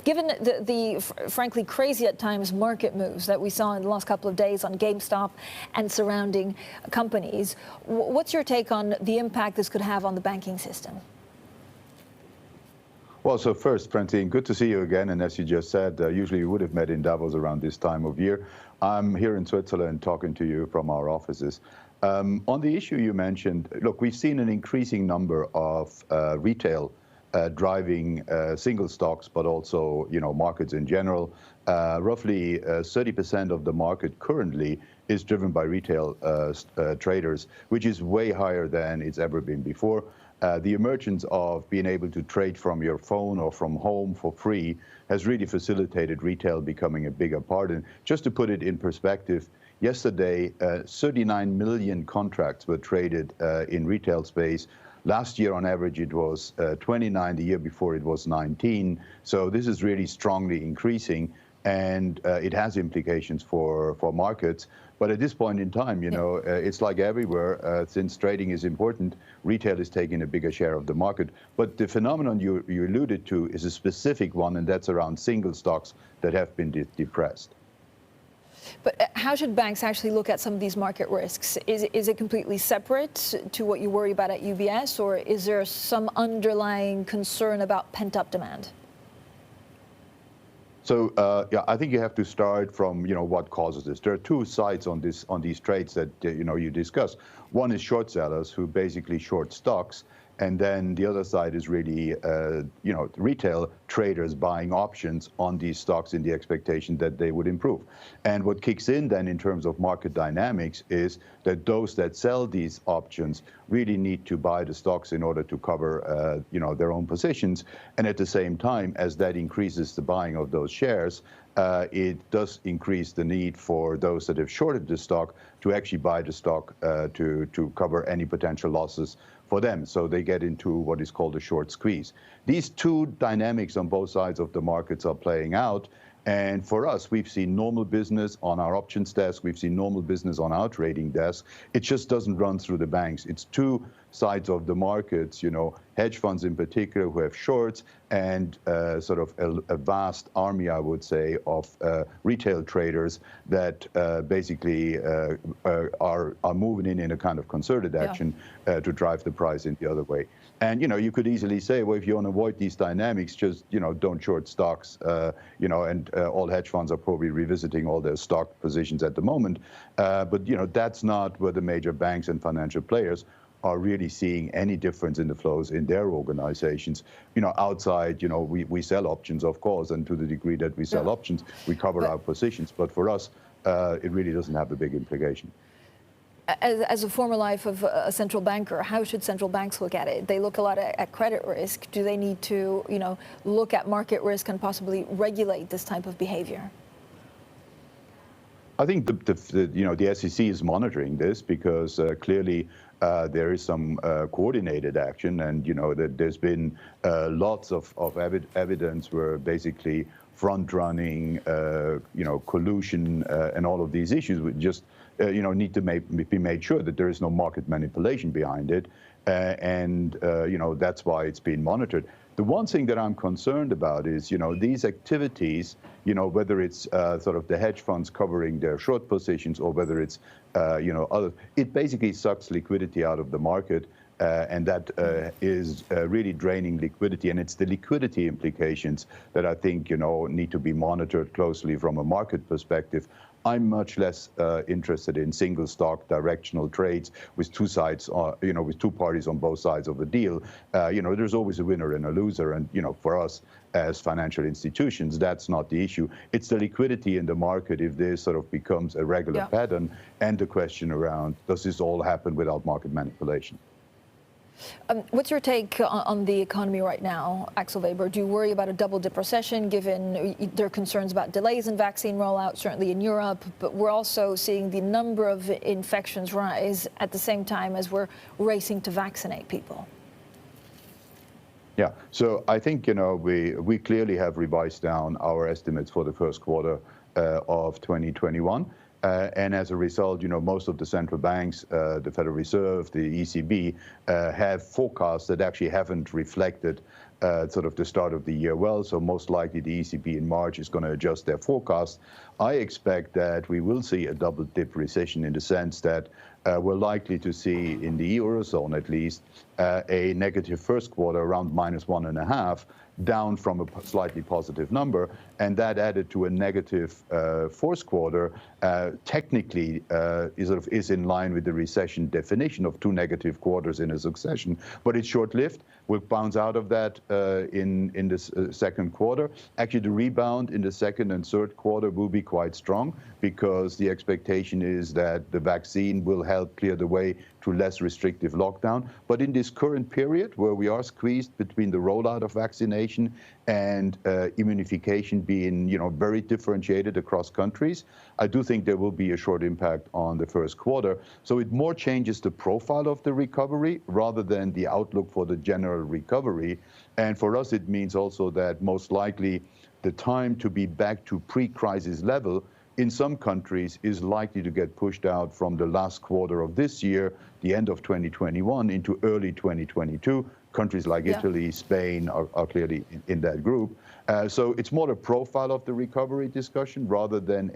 Given the frankly crazy at times market moves that we saw in the last couple of days on GameStop and surrounding companies, what's your take on the impact this could have on the banking system? Well, so first, Francine, good to see you again. And as you just said, usually we would have met in Davos around this time of year. I'm here in Switzerland talking to you from our offices. On the issue you mentioned, look, we've seen an increasing number of retail driving single stocks, but also, markets in general. Roughly 30% of the market currently is driven by retail traders, which is way higher than it's ever been before. The emergence of being able to trade from your phone or from home for free has really facilitated retail becoming a bigger part. And just to put it in perspective, yesterday, 39 million contracts were traded in retail space. Last year, on average, it was 29. The year before, it was 19. So this is really strongly increasing, and it has implications for markets. But at this point in time, it's like everywhere, since trading is important, retail is taking a bigger share of the market. But the phenomenon you alluded to is a specific one, and that's around single stocks that have been depressed. But how should banks actually look at some of these market risks? Is it completely separate to what you worry about at UBS, or is there some underlying concern about pent-up demand? So, I think you have to start from, what causes this. There are two sides on these trades that, you discuss. One is short sellers who basically short stocks. And then the other side is really, retail traders buying options on these stocks in the expectation that they would improve. And what kicks in then in terms of market dynamics is that those that sell these options really need to buy the stocks in order to cover, their own positions. And at the same time, as that increases the buying of those shares, it does increase the need for those that have shorted the stock to actually buy the stock to cover any potential losses for them. So they get into what is called a short squeeze. These two dynamics on both sides of the markets are playing out. And for us, we've seen normal business on our options desk. We've seen normal business on our trading desk. It just doesn't run through the banks. It's two sides of the markets, hedge funds in particular who have shorts, and sort of a vast army, I would say, of retail traders that basically are moving in a kind of concerted action to drive the price in the other way. And, you could easily say, well, if you want to avoid these dynamics, just, don't short stocks, and all hedge funds are probably revisiting all their stock positions at the moment. But, that's not where the major banks and financial players are really seeing any difference in the flows in their organizations. Outside, we sell options, of course, and to the degree that we sell options, we cover our positions. But for us, it really doesn't have a big implication. As a former life of a central banker, how should central banks look at it? They look a lot at credit risk. Do they need to, look at market risk and possibly regulate this type of behavior? I think the SEC is monitoring this because clearly there is some coordinated action, and that there's been lots of evidence where basically front-running, collusion, and all of these issues would just need to be made sure that there is no market manipulation behind it, and that's why it's being monitored. The one thing that I'm concerned about is, these activities, whether it's sort of the hedge funds covering their short positions or whether it's, other, it basically sucks liquidity out of the market. And that is really draining liquidity. And it's the liquidity implications that I think, need to be monitored closely from a market perspective. I'm much less interested in single stock directional trades with two sides, with two parties on both sides of a deal. There's always a winner and a loser. And, for us as financial institutions, that's not the issue. It's the liquidity in the market if this sort of becomes a regular pattern, and the question around, does this all happen without market manipulation? What's your take on the economy right now, Axel Weber? Do you worry about a double-dip recession, given there are concerns about delays in vaccine rollout, certainly in Europe, but we're also seeing the number of infections rise at the same time as we're racing to vaccinate people? Yeah, so I think, we clearly have revised down our estimates for the first quarter of 2021. And as a result, most of the central banks, the Federal Reserve, the ECB, have forecasts that actually haven't reflected sort of the start of the year well, so most likely the ECB in March is going to adjust their forecast. I expect that we will see a double-dip recession in the sense that we're likely to see, in the Eurozone at least, a negative first quarter around -1.5, down from a slightly positive number, and that added to a negative fourth quarter technically is in line with the recession definition of 2 negative quarters in a succession, but it's short-lived. We'll bounce out of that in this second quarter. Actually, the rebound in the second and third quarter will be quite strong because the expectation is that the vaccine will help clear the way to less restrictive lockdown. But in this current period where we are squeezed between the rollout of vaccination and immunification being, very differentiated across countries, I do think there will be a short impact on the first quarter. So it more changes the profile of the recovery rather than the outlook for the general recovery. And for us, it means also that most likely the time to be back to pre-crisis level in some countries is likely to get pushed out from the last quarter of this year, the end of 2021, into early 2022. Countries like Italy, Spain are clearly in that group. So it's more a profile of the recovery discussion rather than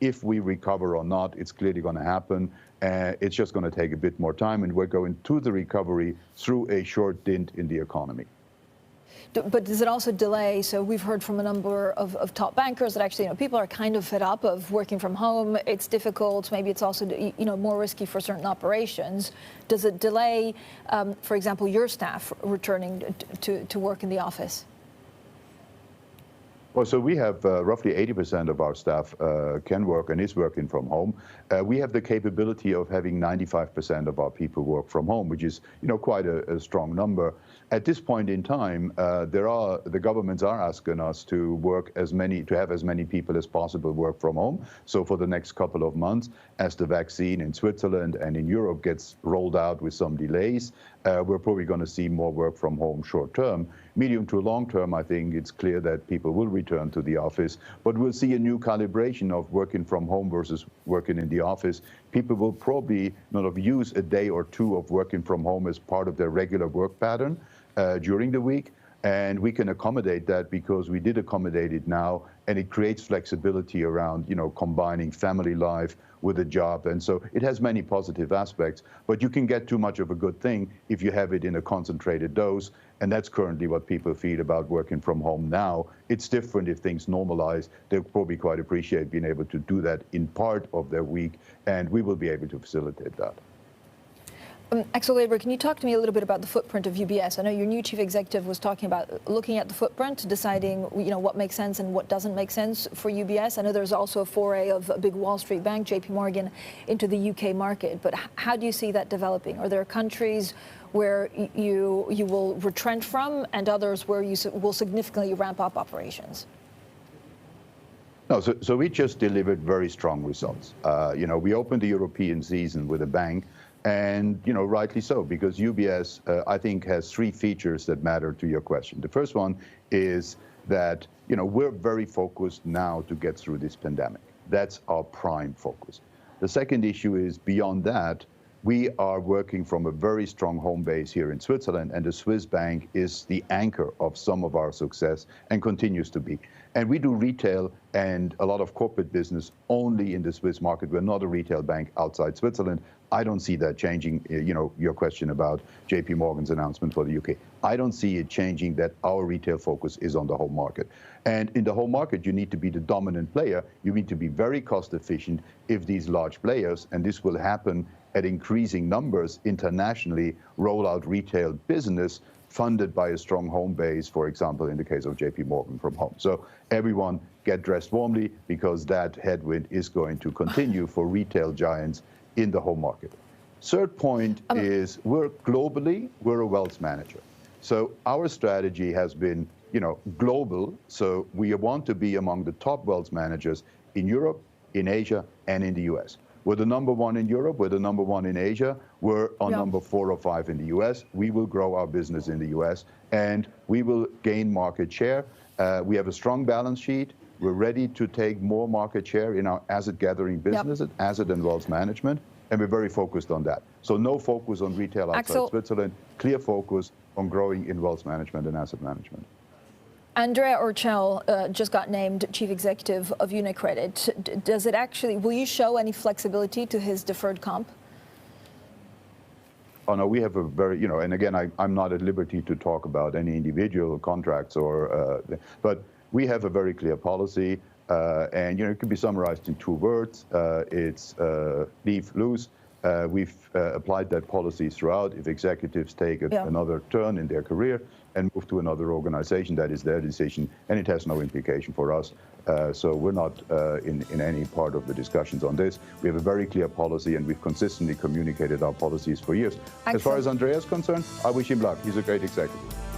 if we recover or not. It's clearly going to happen. It's just going to take a bit more time, and we're going to the recovery through a short dint in the economy. But does it also delay? So we've heard from a number of top bankers that actually, people are kind of fed up of working from home. It's difficult. Maybe it's also, more risky for certain operations. Does it delay, for example, your staff returning to work in the office? Well, so we have roughly 80% of our staff can work and is working from home. We have the capability of having 95% of our people work from home, which is, quite a strong number. At this point in time, the governments are asking us to have as many people as possible work from home. So for the next couple of months, as the vaccine in Switzerland and in Europe gets rolled out with some delays, we're probably going to see more work from home short term. Medium to long term, I think it's clear that people will return to the office, but we'll see a new calibration of working from home versus working in the office. People will probably not use a day or two of working from home as part of their regular work pattern during the week. And we can accommodate that because we did accommodate it now, and it creates flexibility around, combining family life with a job. And so it has many positive aspects, but you can get too much of a good thing if you have it in a concentrated dose. And that's currently what people feel about working from home now. It's different if things normalize. They'll probably quite appreciate being able to do that in part of their week, and we will be able to facilitate that. Axel Weber, can you talk to me a little bit about the footprint of UBS? I know your new chief executive was talking about looking at the footprint, deciding what makes sense and what doesn't make sense for UBS. I know there's also a foray of a big Wall Street bank, JP Morgan, into the UK market. But how do you see that developing? Are there countries where you will retrench from and others where you will significantly ramp up operations? No, so we just delivered very strong results. We opened the European season with a bang. And, rightly so, because UBS, I think, has three features that matter to your question. The first one is that, we're very focused now to get through this pandemic. That's our prime focus. The second issue is beyond that, we are working from a very strong home base here in Switzerland, and the Swiss bank is the anchor of some of our success and continues to be. And we do retail and a lot of corporate business only in the Swiss market. We're not a retail bank outside Switzerland. I don't see that changing, your question about JP Morgan's announcement for the UK. I don't see it changing that our retail focus is on the home market. And in the home market, you need to be the dominant player. You need to be very cost efficient if these large players, and this will happen at increasing numbers internationally, roll out retail business funded by a strong home base, for example, in the case of JP Morgan from home. So everyone get dressed warmly because that headwind is going to continue for retail giants in the home market. Third point is we're a wealth manager. So our strategy has been, global. So we want to be among the top wealth managers in Europe, in Asia, and in the US. We're the number one in Europe. We're the number one in Asia. We're on number 4 or 5 in the US. We will grow our business in the US, and we will gain market share. We have a strong balance sheet. We're ready to take more market share in our asset gathering business, asset and wealth management, and we're very focused on that. So no focus on retail outside Switzerland, clear focus on growing in wealth management and asset management. Andrea Ortell just got named chief executive of UniCredit. Does it actually, will you show any flexibility to his deferred comp? Oh, no, we have a very, and again, I'm not at liberty to talk about any individual contracts but we have a very clear policy, and, it can be summarized in 2 words. It's leave loose. We've applied that policy throughout. If executives take another turn in their career and move to another organization, that is their decision, and it has no implication for us. So we're not in any part of the discussions on this. We have a very clear policy, and we've consistently communicated our policies for years. Axel. As far as Andrea is concerned, I wish him luck. He's a great executive.